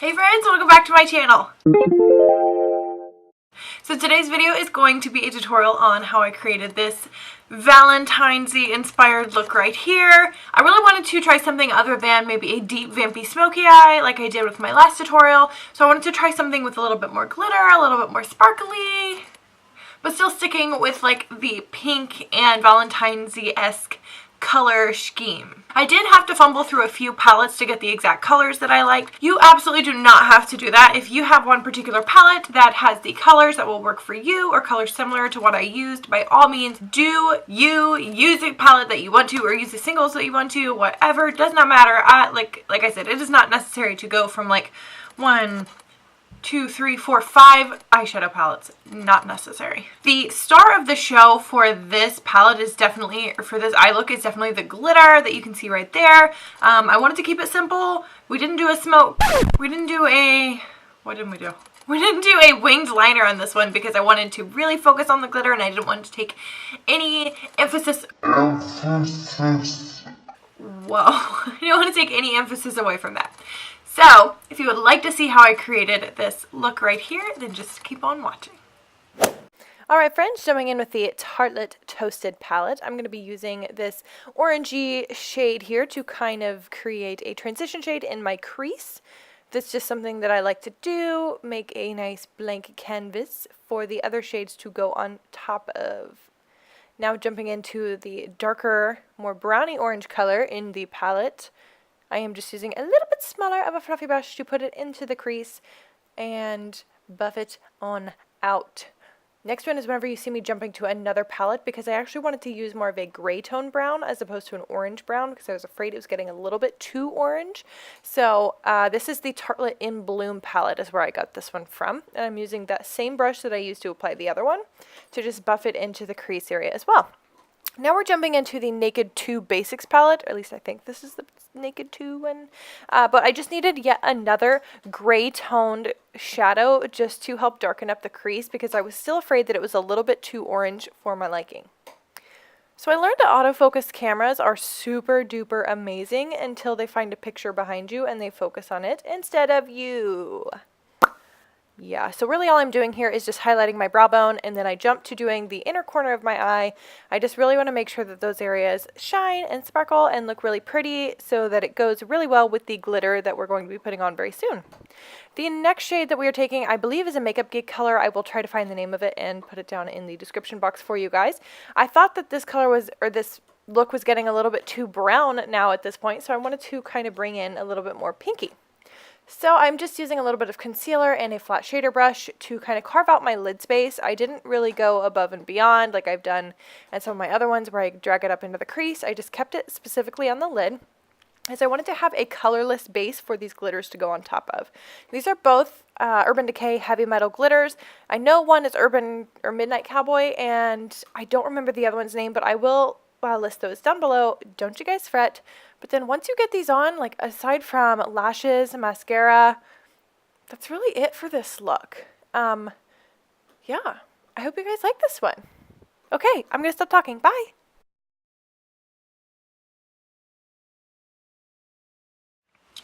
Hey friends, welcome back to my channel. So today's video is going to be a tutorial on how I created this Valentine's-y inspired look right here. I really wanted to try something other than maybe a deep vampy smoky eye like I did with my last tutorial. So I wanted to try something with a little bit more glitter, a little bit more sparkly, but still sticking with like the pink and Valentine's-y-esque color scheme. I did have to fumble through a few palettes to get the exact colors that I liked. You absolutely do not have to do that. If you have one particular palette that has the colors that will work for you or colors similar to what I used, by all means do you use a palette that you want to or use the singles that you want to, whatever, does not matter. Like I said, it is not necessary to go from like 1, 2, 3, 4, 5 eyeshadow palettes. Not necessary. The star of the show for this palette is definitely, or for this eye look, is definitely the glitter that you can see right there. I wanted to keep it simple. We didn't do a smoke. We didn't do a, what did we do? We didn't do a winged liner on this one because I wanted to really focus on the glitter and I didn't want to take any emphasis. Whoa. I don't want to take any emphasis away from that. So, if you would like to see how I created this look right here, then just keep on watching. Alright friends, jumping in with the Tartelette Toasted palette. I'm going to be using this orangey shade here to kind of create a transition shade in my crease. That's just something that I like to do, make a nice blank canvas for the other shades to go on top of. Now jumping into the darker, more browny orange color in the palette. I am just using a little bit smaller of a fluffy brush to put it into the crease and buff it on out. Next one is whenever you see me jumping to another palette, because I actually wanted to use more of a gray tone brown as opposed to an orange brown because I was afraid it was getting a little bit too orange. So this is the Tartelette In Bloom palette is where I got this one from. And I'm using that same brush that I used to apply the other one to just buff it into the crease area as well. Now we're jumping into the Naked 2 Basics palette, or at least I think this is the Naked 2 one. But I just needed yet another gray toned shadow just to help darken up the crease because I was still afraid that it was a little bit too orange for my liking. So I learned that autofocus cameras are super duper amazing until they find a picture behind you and they focus on it instead of you. Yeah, so really all I'm doing here is just highlighting my brow bone, and then I jump to doing the inner corner of my eye. I just really want to make sure that those areas shine and sparkle and look really pretty so that it goes really well with the glitter that we're going to be putting on very soon. The next shade that we are taking, I believe, is a Makeup Geek color. I will try to find the name of it and put it down in the description box for you guys. I thought that this color was, or this look was getting a little bit too brown now at this point, so I wanted to kind of bring in a little bit more pinky. So I'm just using a little bit of concealer and a flat shader brush to kind of carve out my lid space. I didn't really go above and beyond like I've done in some of my other ones where I drag it up into the crease. I just kept it specifically on the lid as I wanted to have a colorless base for these glitters to go on top of. These are both Urban Decay Heavy Metal glitters. I know one is Urban or Midnight Cowboy and I don't remember the other one's name, but I will list those down below. Don't you guys fret. But then once you get these on, like aside from lashes, mascara, that's really it for this look. Yeah, I hope you guys like this one. Okay, I'm going to stop talking. Bye.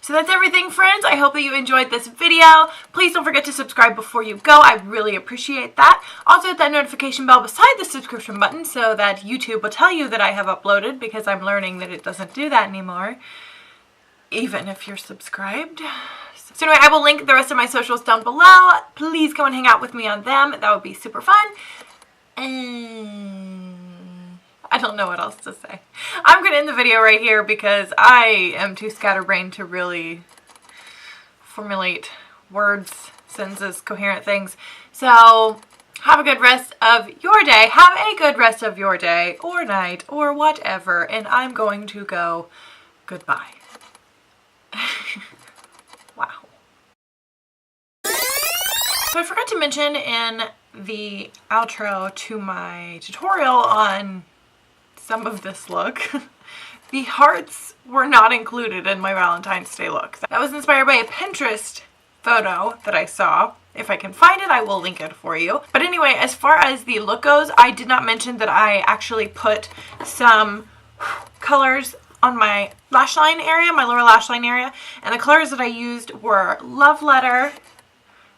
So that's everything, friends. I hope that you enjoyed this video. Please don't forget to subscribe before you go. I really appreciate that. Also hit that notification bell beside the subscription button so that YouTube will tell you that I have uploaded, because I'm learning that it doesn't do that anymore, even if you're subscribed. So anyway, I will link the rest of my socials down below. Please come and hang out with me on them. That would be super fun. And I don't know what else to say. I'm going to end the video right here because I am too scatterbrained to really formulate words, sentences, coherent things. So have a good rest of your day. Have a good rest of your day or night or whatever. And I'm going to go goodbye. Wow. So I forgot to mention in the outro to my tutorial on some of this look, the hearts were not included in my Valentine's Day look. That was inspired by a Pinterest photo that I saw. If I can find it, I will link it for you. But anyway, as far as the look goes, I did not mention that I actually put some colors on my lash line area, my lower lash line area. And the colors that I used were Love Letter,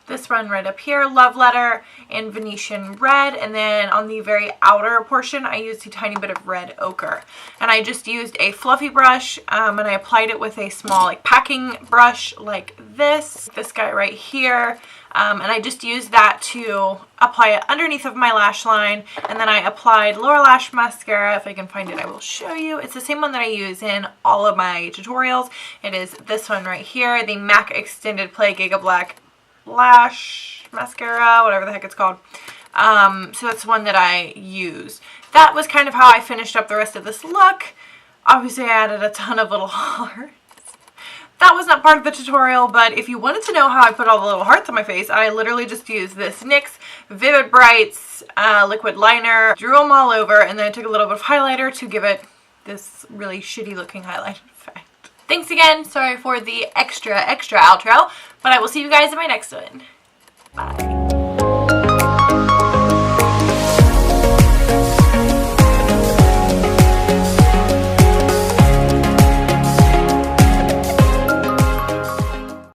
this one right up here, Love Letter, and Venetian Red. And then on the very outer portion, I used a tiny bit of Red Ochre. And I just used a fluffy brush, and I applied it with a small like packing brush like this guy right here. And I just used that to apply it underneath of my lash line. And then I applied Lower Lash Mascara. If I can find it, I will show you. It's the same one that I use in all of my tutorials. It is this one right here, the MAC Extended Play Giga Black Lash Mascara, whatever the heck it's called. So that's one that I use. That was kind of how I finished up the rest of this look. Obviously I added a ton of little hearts. That was not part of the tutorial, but if you wanted to know how I put all the little hearts on my face, I literally just used this NYX Vivid Brights liquid liner, drew them all over, and then I took a little bit of highlighter to give it this really shitty looking highlight effect. Thanks again. Sorry for the extra outro, but I will see you guys in my next one. Bye.